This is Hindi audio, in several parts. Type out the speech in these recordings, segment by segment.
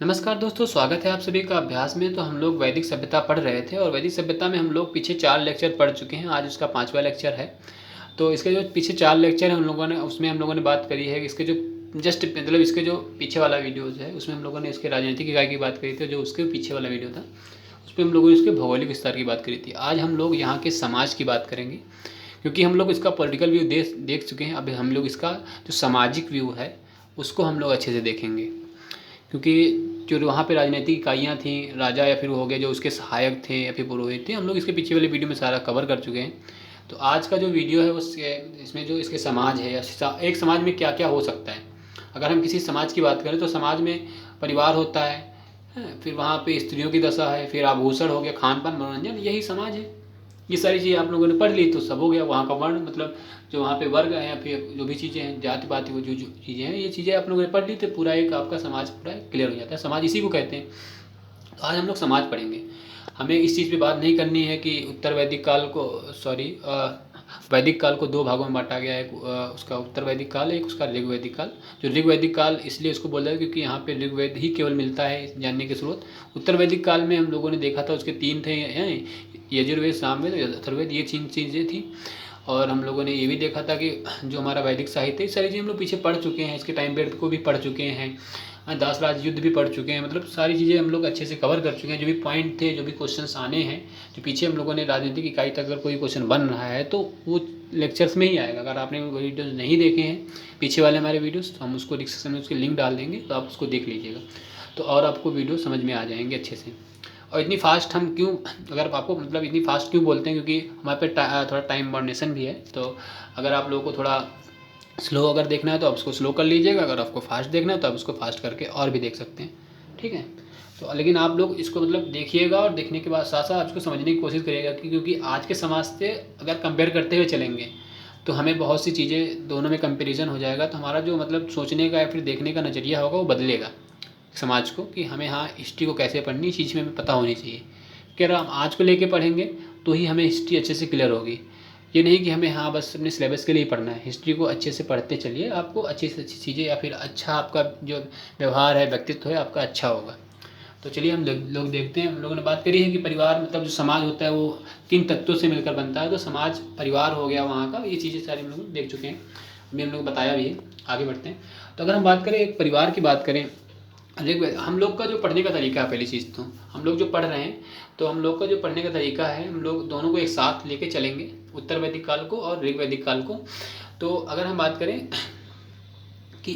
नमस्कार दोस्तों, स्वागत है आप सभी का अभ्यास में। तो हम लोग वैदिक सभ्यता पढ़ रहे थे और वैदिक सभ्यता में हम लोग पीछे 4 लेक्चर पढ़ चुके हैं। आज उसका 5वां लेक्चर है। तो इसके जो पीछे 4 लेक्चर हैं हम लोगों ने उसमें हम लोगों ने बात करी है। इसके जो जस्ट मतलब इसके जो पीछे वाला वीडियो है उसमें हम लोगों ने इसके राजनीतिक इकाई की बात करी थी। जो उसके पीछे वाला वीडियो था उसमें हम लोगों ने इसके भौगोलिक विस्तार की बात करी थी। आज हम लोग यहाँ के समाज की बात करेंगे, क्योंकि हम लोग इसका पॉलिटिकल व्यू देख चुके हैं। अब हम लोग इसका जो सामाजिक व्यू है उसको हम लोग अच्छे से देखेंगे, क्योंकि जो वहाँ पे राजनीतिक इकाइयाँ थी, राजा या फिर हो गए जो उसके सहायक थे या फिर पुरोहित थे, हम लोग इसके पीछे वाले वीडियो में सारा कवर कर चुके हैं। तो आज का जो वीडियो है उसके इसमें जो इसके समाज है या एक समाज में क्या क्या हो सकता है। अगर हम किसी समाज की बात करें तो समाज में परिवार होता है, फिर वहाँ पे स्त्रियों की दशा है, फिर आभूषण हो गया, खान पान, मनोरंजन, यही समाज है। ये सारी चीज़ें आप लोगों ने पढ़ ली तो सब हो गया। वहाँ का वर्ण मतलब जो वहाँ पे वर्ग है या फिर जो भी चीज़ें हैं, जाति पाति, वो जो चीज़ें हैं, ये चीज़ें आप लोगों ने पढ़ ली तो पूरा एक आपका समाज पूरा क्लियर हो जाता है। समाज इसी को कहते हैं। तो आज हम लोग समाज पढ़ेंगे। हमें इस चीज़ पे बात नहीं करनी है कि उत्तर वैदिक काल को वैदिक काल को 2 भागों में बांटा गया है। उसका उत्तर वैदिक काल है, एक उसका ऋग वैदिक काल। जो ऋग वैदिक काल इसलिए उसको बोला है क्योंकि यहाँ पे ऋग्वेद ही केवल मिलता है जानने के स्रोत। उत्तर वैदिक काल में हम लोगों ने देखा था उसके 3 थे, यजुर्वेद, सामवेद, अथर्ववेद, ये 3 चीज़ें थी। और हम लोगों ने ये भी देखा था कि जो हमारा वैदिक साहित्य, सारी चीज़ें हम लोग पीछे पढ़ चुके हैं। इसके टाइम पीरियड को भी पढ़ चुके हैं, दासराज युद्ध भी पढ़ चुके हैं। मतलब सारी चीज़ें हम लोग अच्छे से कवर कर चुके हैं। जो भी पॉइंट थे, जो भी क्वेश्चंस आने हैं, जो पीछे हम लोगों ने राजनीतिक इकाई तक अगर कोई क्वेश्चन बन रहा है तो वो लेक्चर्स में ही आएगा। अगर आपने वो वीडियोज़ नहीं देखे हैं पीछे वाले हमारे वीडियोज़, तो हम उसको डिस्क्रिप्शन में उसके लिंक डाल देंगे, तो आप उसको देख लीजिएगा। तो और आपको वीडियो समझ में आ जाएंगे अच्छे से। और इतनी फास्ट हम क्यों, अगर आपको मतलब इतनी फास्ट क्यों बोलते हैं, क्योंकि हमारे पे थोड़ा टाइम बाउंडेशन भी है। तो अगर आप लोगों को थोड़ा स्लो अगर देखना है तो आप उसको स्लो कर लीजिएगा, अगर आपको फास्ट देखना है तो आप उसको फास्ट करके और भी देख सकते हैं, ठीक है। तो लेकिन आप लोग इसको मतलब देखिएगा और देखने के बाद साथ साथ इसको समझने की कोशिश करिएगा, क्योंकि आज के समाज से अगर कंपेयर करते हुए चलेंगे तो हमें बहुत सी चीज़ें दोनों में कंपेरिजन हो जाएगा। तो हमारा जो मतलब सोचने का या फिर देखने का नज़रिया होगा वो बदलेगा समाज को, कि हमें हाँ हिस्ट्री को कैसे पढ़नी, इस चीज़ में हमें पता होनी चाहिए। कि अगर हम आज को लेके पढ़ेंगे तो ही हमें हिस्ट्री अच्छे से क्लियर होगी। ये नहीं कि हमें हाँ बस अपने सिलेबस के लिए ही पढ़ना है। हिस्ट्री को अच्छे से पढ़ते चलिए, आपको अच्छी से अच्छी चीज़ें या फिर अच्छा आपका जो व्यवहार है, व्यक्तित्व है आपका अच्छा होगा। तो चलिए हम लोग देखते हैं। हम लोगों ने बात करी है कि परिवार मतलब जो समाज होता है वो 3 तत्वों से मिलकर बनता है। तो समाज परिवार हो गया वहाँ का, ये चीज़ें सारी हम लोग देख चुके हैं, अभी हम लोग बताया भी है। आगे बढ़ते हैं। तो अगर हम बात करें एक परिवार की बात करें, हम लोग का जो पढ़ने का तरीका है, पहली चीज़ तो हम लोग जो पढ़ रहे हैं तो हम लोग का जो पढ़ने का तरीका है, हम लोग दोनों को एक साथ लेके चलेंगे, उत्तर वैदिक काल को और ऋग वैदिक काल को। तो अगर हम बात करें कि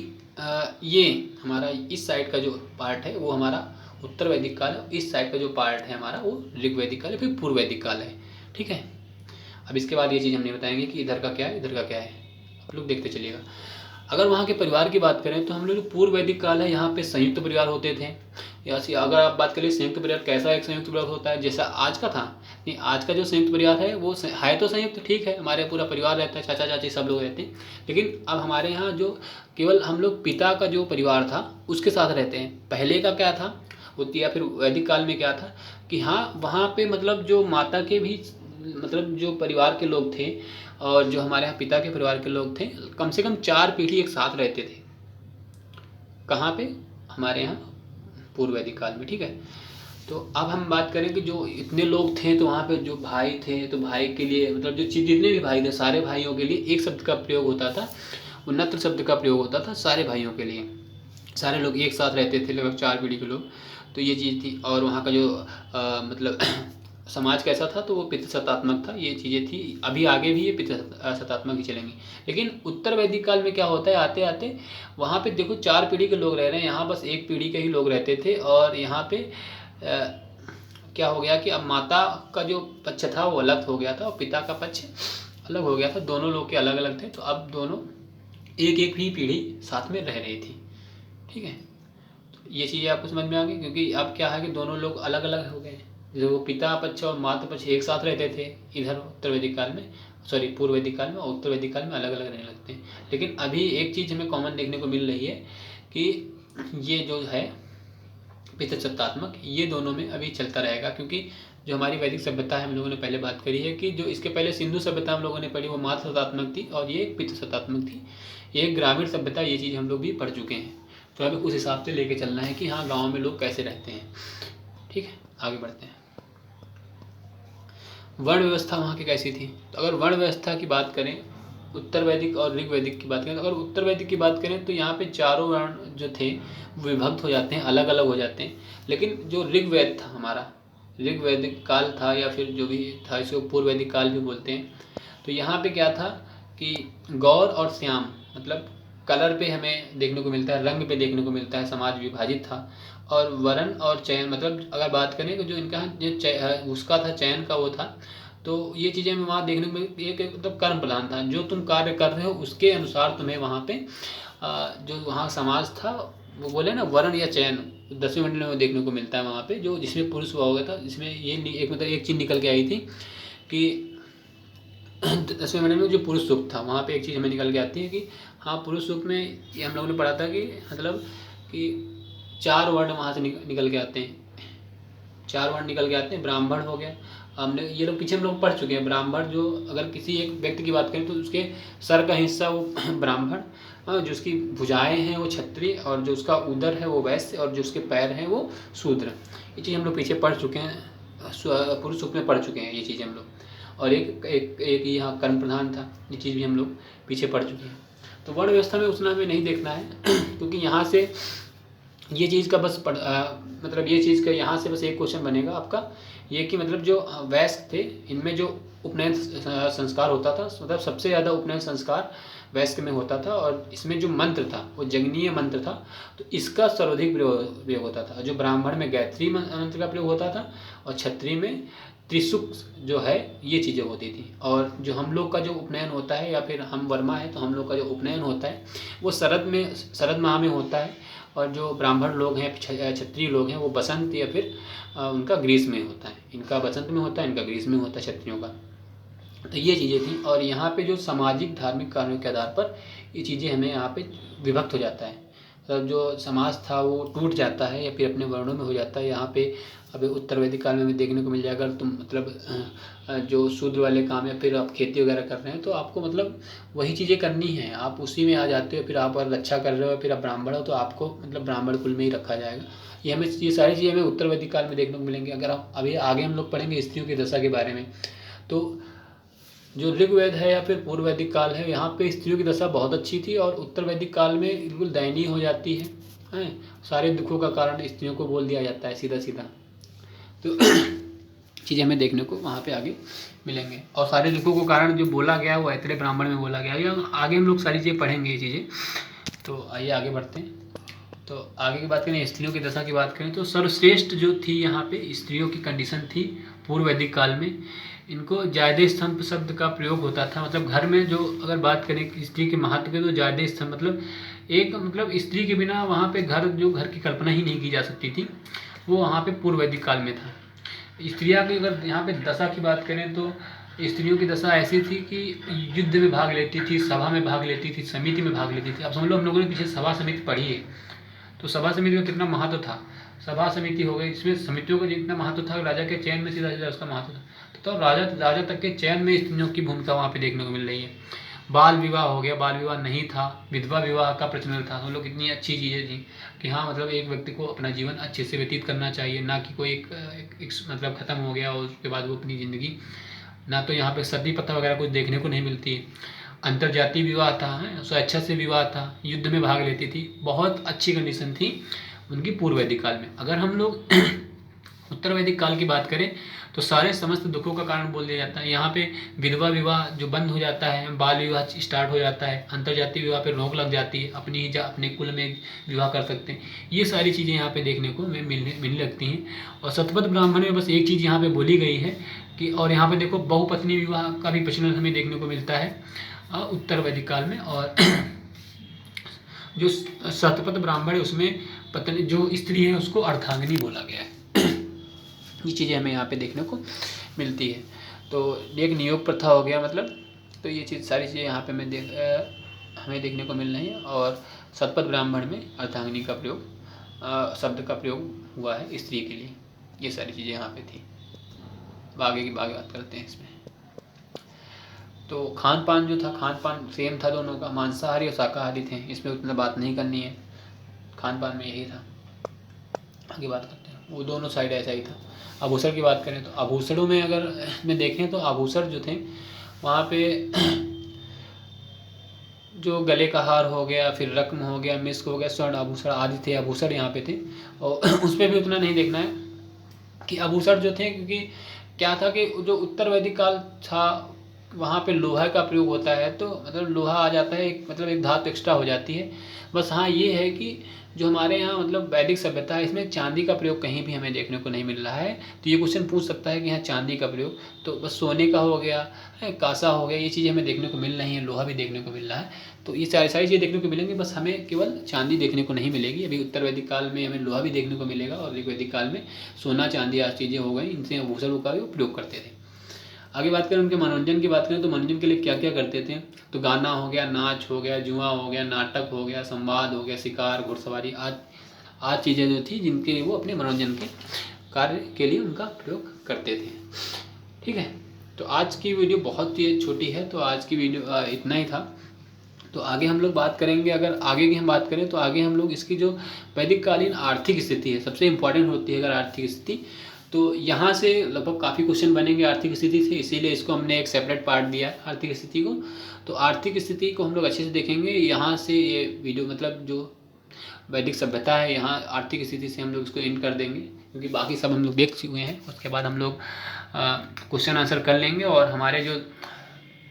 ये हमारा इस साइड का जो पार्ट है वो हमारा उत्तर वैदिक काल है, इस साइड का जो पार्ट है हमारा वो ऋग वैदिक काल है, फिर पूर्व वैदिक काल है, ठीक है। अब इसके बाद ये चीज़ हम नहीं बताएंगे कि इधर का क्या है, इधर का क्या है, आप लोग देखते चलिएगा। अगर वहाँ के परिवार की बात करें तो हम लोग जो पूर्व वैदिक काल है यहाँ पे संयुक्त परिवार होते थे। या अगर आप बात करें संयुक्त परिवार कैसा एक संयुक्त परिवार होता है, जैसा आज का था, नहीं, आज का जो संयुक्त परिवार है वो है तो संयुक्त, ठीक है, हमारे पूरा परिवार रहता है, चाचा चाची सब लोग रहते हैं। लेकिन अब हमारे यहाँ जो केवल हम लोग पिता का जो परिवार था उसके साथ रहते हैं। पहले का क्या था होती, या फिर वैदिक काल में क्या था कि हाँ वहाँ पे मतलब जो माता के भी मतलब जो परिवार के लोग थे और जो हमारे यहाँ पिता के परिवार के लोग थे, कम से कम 4 पीढ़ी एक साथ रहते थे। कहाँ पे, हमारे यहाँ पूर्व वैदिक काल में, ठीक है। तो अब हम बात करें कि जो इतने लोग थे तो वहाँ पे जो भाई थे तो भाई के लिए मतलब जो जितने भी भाई थे सारे भाइयों के लिए एक शब्द का प्रयोग होता था, वो नत्र शब्द का प्रयोग होता था सारे भाइयों के लिए। सारे लोग एक साथ रहते थे, लगभग 4 पीढ़ी के लोग। तो ये चीज़ थी। और वहाँ का जो मतलब समाज कैसा था तो वो पितृसत्तात्मक था, ये चीज़ें थी। अभी आगे भी ये पितृसत्तात्मक ही चलेंगी। लेकिन उत्तर वैदिक काल में क्या होता है, आते आते वहाँ पे देखो 4 पीढ़ी के लोग रह रहे हैं, यहाँ बस 1 पीढ़ी के ही लोग रहते थे। और यहाँ पे क्या हो गया कि अब माता का जो पक्ष था वो अलग हो गया था और पिता का पक्ष अलग हो गया था, दोनों लोग के अलग अलग थे। तो अब दोनों एक एक ही पीढ़ी साथ में रह रही थी, ठीक है। तो ये चीज़ें आपको समझ में आ गई, क्योंकि अब क्या है कि दोनों लोग अलग अलग हो गए। जो पिता पक्ष और माता पक्ष एक साथ रहते थे इधर उत्तर वैदिक काल में, सॉरी पूर्व वैदिक काल में, और उत्तर वैदिक काल में अलग अलग रहने लगते हैं। लेकिन अभी एक चीज़ हमें कॉमन देखने को मिल रही है कि ये जो है पितृसत्तात्मक, ये दोनों में अभी चलता रहेगा। क्योंकि जो हमारी वैदिक सभ्यता है हम लोगों ने पहले बात करी है कि जो इसके पहले सिंधु सभ्यता हम लोगों ने पढ़ी वो मातृसत्तात्मक थी और ये एक पितृसत्तात्मक थी। ये एक ग्रामीण सभ्यता, ये चीज़ हम लोग भी पढ़ चुके हैं। तो हमें उस हिसाब से लेके चलना है कि हाँ गाँव में लोग कैसे रहते हैं। ठीक है, आगे बढ़ते हैं। वर्ण व्यवस्था वहाँ की कैसी थी? तो अगर वर्ण व्यवस्था की बात करें, उत्तर वैदिक और ऋग वैदिक की बात करें, तो अगर उत्तर वैदिक की बात करें तो यहाँ पे चारों वर्ण जो थे वो विभक्त हो जाते हैं, अलग अलग हो जाते हैं। लेकिन जो ऋग्वेद था हमारा, ऋग वैदिक काल था या फिर जो भी था, इसको पूर्व वैदिक काल भी बोलते हैं। तो यहाँ पे क्या था कि गौर और श्याम मतलब कलर पे हमें देखने को मिलता है, रंग पे देखने को मिलता है, समाज विभाजित था। और वरण और चयन मतलब अगर बात करें तो जो इनका जो उसका था चयन का वो था, तो ये चीज़ें हमें वहाँ देखने को एक मतलब कर्म प्रधान था, जो तुम कार्य कर रहे हो उसके अनुसार तुम्हें वहाँ पे जो वहाँ समाज था वो बोले ना वर्ण या चयन 10वें मंडल में देखने को मिलता है वहाँ पे, जो जिसमें पुरुष हुआ होगा था। इसमें ये एक मतलब एक चीज़ निकल के आई थी कि 10वें मंडल में जो पुरुष सूक्त था वहाँ पे एक चीज़ हमें निकल के आती है कि हाँ पुरुष सूक्त में ये हम लोगों ने पढ़ा था कि मतलब कि 4 वर्ण वहाँ से निकल के आते हैं, 4 वर्ण निकल के आते हैं। ब्राह्मण हो गया, हमने ये लोग पीछे हम लोग पढ़ चुके हैं। ब्राह्मण जो अगर किसी एक व्यक्ति की बात करें तो उसके सर का हिस्सा वो ब्राह्मण, जो उसकी भुजाएं हैं वो क्षत्रिय, और जो उसका उदर है वो वैश्य, और जो उसके पैर हैं वो शूद्र। ये चीज़ हम लोग पीछे पढ़ चुके हैं, पुरुष सूक्त में पढ़ चुके हैं ये चीज़ें हम लोग। और एक यहाँ कर्म प्रधान था, ये चीज़ भी हम लोग पीछे पढ़ चुके हैं। तो वर्ण व्यवस्था में उतना हमें नहीं देखना है क्योंकि यहाँ से ये चीज़ का बस मतलब ये चीज़ का यहाँ से बस एक क्वेश्चन बनेगा आपका, ये कि मतलब जो वैश्य थे इनमें जो उपनयन संस्कार होता था, मतलब सबसे ज़्यादा उपनयन संस्कार वैश्य में होता था, और इसमें जो मंत्र था वो जगनीय मंत्र था, तो इसका सर्वाधिक प्रयोग होता था। जो ब्राह्मण में गायत्री मंत्र का प्रयोग होता था, और क्षत्रिय में त्रिशुक जो है ये चीज़ें होती थी। और जो हम लोग का जो उपनयन होता है, या फिर हम वर्मा है तो हम लोग का जो उपनयन होता है वो शरद माह में होता है, और जो ब्राह्मण लोग हैं क्षत्रिय लोग हैं वो बसंत या फिर उनका ग्रीष्म में होता है। इनका बसंत में होता है, इनका ग्रीष्म में होता है क्षत्रियों का। तो ये चीज़ें थी, और यहाँ पे जो सामाजिक धार्मिक कारणों के आधार पर ये चीज़ें हमें यहाँ पे विभक्त हो जाता है, मतलब जो समाज था वो टूट जाता है या फिर अपने वर्णों में हो जाता है। यहाँ पे अभी उत्तर वैदिक काल में हमें देखने को मिल जाएगा, अगर तुम मतलब जो शूद्र वाले काम या फिर आप खेती वगैरह कर रहे हैं तो आपको मतलब वही चीज़ें करनी है, आप उसी में आ जाते हो। फिर आप अगर रक्षा कर रहे हो, फिर आप ब्राह्मण हो तो आपको मतलब ब्राह्मण कुल में ही रखा जाएगा। ये सारी चीज़ें हमें उत्तर वैदिक काल में देखने को मिलेंगी। अगर आप अभी आगे हम लोग पढ़ेंगे स्त्रियों की दशा के बारे में, तो जो ऋग्वेद है या फिर पूर्व वैदिक काल है यहाँ पे स्त्रियों की दशा बहुत अच्छी थी, और उत्तर वैदिक काल में बिल्कुल दयनीय हो जाती है। सारे दुखों का कारण स्त्रियों को बोल दिया जाता है सीधा सीधा। तो चीज़ें हमें देखने को वहाँ पे आगे मिलेंगे, और सारे दुखों को कारण जो बोला गया वो ऐतरेय ब्राह्मण में बोला गया। आगे हम लोग सारी चीज़ें पढ़ेंगे ये चीज़ें। तो आइए आगे बढ़ते हैं। तो आगे की बात करें, स्त्रियों की दशा की बात करें तो सर्वश्रेष्ठ जो थी यहाँ पे स्त्रियों की कंडीशन थी पूर्व वैदिक काल में। इनको जायदे स्तंभ शब्द का प्रयोग होता था, मतलब घर में जो अगर बात करें स्त्री के महत्व के तो जायदे स्तंभ मतलब एक मतलब स्त्री के बिना वहाँ पे घर की कल्पना ही नहीं की जा सकती थी, वो वहाँ पे पूर्व वैदिक काल में था। स्त्रियाँ की अगर यहाँ पे दशा की बात करें तो स्त्रियों की दशा ऐसी थी कि युद्ध में भाग लेती थी, सभा में भाग लेती थी, समिति में भाग लेती थी। अब समझ लो हम लोगों ने पीछे सभा समिति पढ़ी है, तो सभा समिति का कितना महत्व था। सभा समिति हो गई, इसमें समितियों का जितना महत्व था, राजा के चयन में सीधा सीधा उसका महत्व था। तो राजा तक के चयन में स्त्रियों की भूमिका वहाँ पे देखने को मिल रही है। बाल विवाह हो गया, बाल विवाह नहीं था, विधवा विवाह का प्रचलन था। हम लोग कितनी अच्छी चीज़ें थी कि हाँ मतलब एक व्यक्ति को अपना जीवन अच्छे से व्यतीत करना चाहिए, ना कि कोई एक मतलब ख़त्म हो गया और उसके बाद वो अपनी ज़िंदगी, ना तो यहाँ पे सती प्रथा वगैरह कुछ देखने को नहीं मिलती है। अंतर्जातीय विवाह था, स्वेच्छा से विवाह था, युद्ध में भाग लेती थी, बहुत अच्छी कंडीशन थी उनकी पूर्व वैदिक काल में। अगर हम लोग उत्तर वैदिक काल की बात करें तो सारे समस्त दुखों का कारण बोल दिया जाता है। यहाँ पे विधवा विवाह जो बंद हो जाता है, बाल विवाह स्टार्ट हो जाता है, अंतर्जातीय विवाह पे रोक लग जाती है, अपने कुल में विवाह कर सकते हैं। ये सारी चीज़ें यहाँ पे देखने को मिलने लगती हैं। और शतपथ ब्राह्मण में बस एक चीज़ यहाँ पे बोली गई है कि, और यहाँ पे देखो बहुपत्नी विवाह का भी प्रचलन हमें देखने को मिलता है उत्तर वैदिक काल में। और जो शतपथ ब्राह्मण है उसमें पत्नी जो स्त्री है उसको अर्धांगिनी बोला गया है। ये चीज़ें हमें यहाँ पे देखने को मिलती है। तो एक नियोग प्रथा हो गया मतलब, तो ये चीज़ सारी चीज़ें यहाँ पे हमें देखने को मिल रही है। और शतपथ ब्राह्मण में अर्धांगिनी का प्रयोग शब्द का प्रयोग हुआ है स्त्री के लिए। ये सारी चीज़ें यहाँ पे थी। आगे की बात करते हैं इसमें। तो खान पान जो था, खान पान सेम था दोनों का, मांसाहारी और शाकाहारी थे, इसमें उतना बात नहीं करनी है। खान पान में यही था। आगे बात करते हैं, वो दोनों साइड ऐसा ही था। आभूषण की बात करें तो आभूषणों में अगर में देखें तो आभूषण जो थे वहाँ पे जो गले का हार हो गया, फिर रत्न हो गया, मिस्क हो गया, स्वर्ण आभूषण आदि थे, आभूषण यहाँ पे थे। और उस पर भी उतना नहीं देखना है कि आभूषण जो थे, क्योंकि क्या था कि जो उत्तर वैदिक काल था वहाँ पे लोहा का प्रयोग होता है, तो मतलब लोहा आ जाता है, एक मतलब एक धातु एक्स्ट्रा हो जाती है। बस हाँ ये है कि जो हमारे यहाँ मतलब वैदिक सभ्यता है इसमें चांदी का प्रयोग कहीं भी हमें देखने को नहीं मिल रहा है। तो ये क्वेश्चन पूछ सकता है कि यहाँ चांदी का प्रयोग, तो बस सोने का हो गया, कांसा हो गया, ये चीज़ें हमें देखने को मिल रही हैं, लोहा भी देखने को मिल रहा है। तो ये सारी चीज़ें देखने को मिलेंगी, बस हमें केवल चांदी देखने को नहीं मिलेगी। अभी उत्तर वैदिक काल में हमें लोहा भी देखने को मिलेगा और वैदिक काल में सोना चांदी आदि चीज़ें हो गई, इनसे आभूषणों का भी उपयोग करते थे। आगे बात करें उनके मनोरंजन की बात करें तो मनोरंजन के लिए क्या क्या करते थे, तो गाना हो गया, नाच हो गया, जुआ हो गया, नाटक हो गया, संवाद हो गया, शिकार, घुड़सवारी आज चीज़ें जो थी जिनके वो अपने मनोरंजन के कार्य के लिए उनका प्रयोग करते थे। ठीक है, तो आज की वीडियो बहुत ही छोटी है, तो आज की वीडियो इतना ही था। तो आगे हम लोग बात करेंगे, अगर आगे की हम बात करें तो आगे हम लोग इसकी जो वैदिक कालीन आर्थिक स्थिति है, सबसे इम्पॉर्टेंट होती है अगर आर्थिक स्थिति, तो यहाँ से लगभग काफ़ी क्वेश्चन बनेंगे आर्थिक स्थिति से, इसीलिए इसको हमने एक सेपरेट पार्ट दिया है आर्थिक स्थिति को। तो आर्थिक स्थिति को हम लोग अच्छे से देखेंगे। यहाँ से ये वीडियो मतलब जो वैदिक सभ्यता है यहाँ आर्थिक स्थिति से हम लोग इसको एंड कर देंगे, क्योंकि बाकी सब हम लोग देख चुके हैं। उसके बाद हम लोग क्वेश्चन आंसर कर लेंगे। और हमारे जो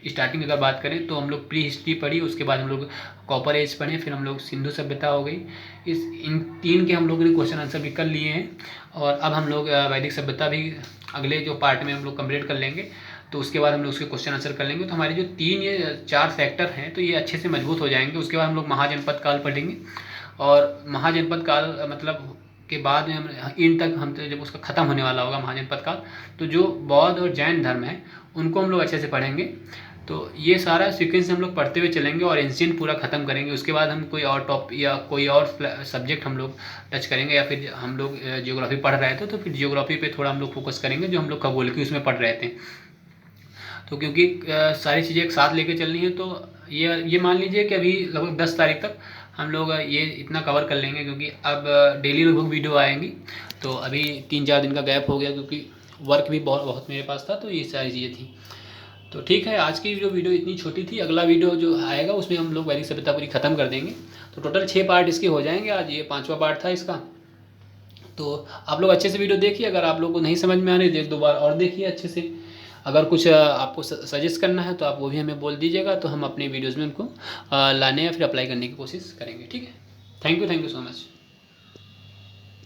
स्टार्टिंग अगर बात करें तो हम लोग प्री हिस्ट्री पढ़ी, उसके बाद हम लोग कॉपर एज पढ़े, फिर हम लोग सिंधु सभ्यता हो गई। इन तीन के हम लोगों ने क्वेश्चन आंसर भी कर लिए हैं। और अब हम लोग वैदिक सभ्यता भी अगले जो पार्ट में हम लोग कंप्लीट कर लेंगे, तो उसके बाद हम लोग उसके क्वेश्चन आंसर कर लेंगे। तो हमारे जो ये 4 फैक्टर हैं तो ये अच्छे से मजबूत हो जाएंगे। उसके बाद हम लोग महाजनपद काल पढ़ेंगे, और महाजनपद काल मतलब के बाद में हम इन तक हम जब उसका ख़त्म होने वाला होगा महाजनपद काल, तो जो बौद्ध और जैन धर्म है उनको हम लोग अच्छे से पढ़ेंगे। तो ये सारा सीक्वेंस हम लोग पढ़ते हुए चलेंगे और एंशिएंट पूरा ख़त्म करेंगे। उसके बाद हम कोई और टॉपिक या कोई और सब्जेक्ट हम लोग टच करेंगे, या फिर हम लोग जियोग्राफी पढ़ रहे थे तो फिर जियोग्राफी पे थोड़ा हम लोग फोकस करेंगे, जो हम लोग खगोल की उसमें पढ़ रहे थे। तो क्योंकि सारी चीज़ें एक साथ लेके चलनी है, तो ये मान लीजिए कि अभी लगभग 10 तारीख तक हम लोग ये इतना कवर कर लेंगे, क्योंकि अब डेली लगभग वीडियो आएंगी। तो अभी 3-4 दिन का गैप हो गया, क्योंकि वर्क भी बहुत मेरे पास था, तो ये सारी चीज़ें थी। तो ठीक है, आज की जो वीडियो इतनी छोटी थी, अगला वीडियो जो आएगा उसमें हम लोग वैदिक सभ्यता पूरी ख़त्म कर देंगे। तो टोटल 6 पार्ट इसके हो जाएंगे, आज ये 5वां पार्ट था इसका। तो आप लोग अच्छे से वीडियो देखिए, अगर आप लोग को नहीं समझ में आ रही तो 1-2 बार और देखिए अच्छे से। अगर कुछ आपको सजेस्ट करना है तो आप वो भी हमें बोल दीजिएगा, तो हम अपनी वीडियोज़ में उनको लाने या फिर अप्लाई करने की कोशिश करेंगे। ठीक है, थैंक यू सो मच।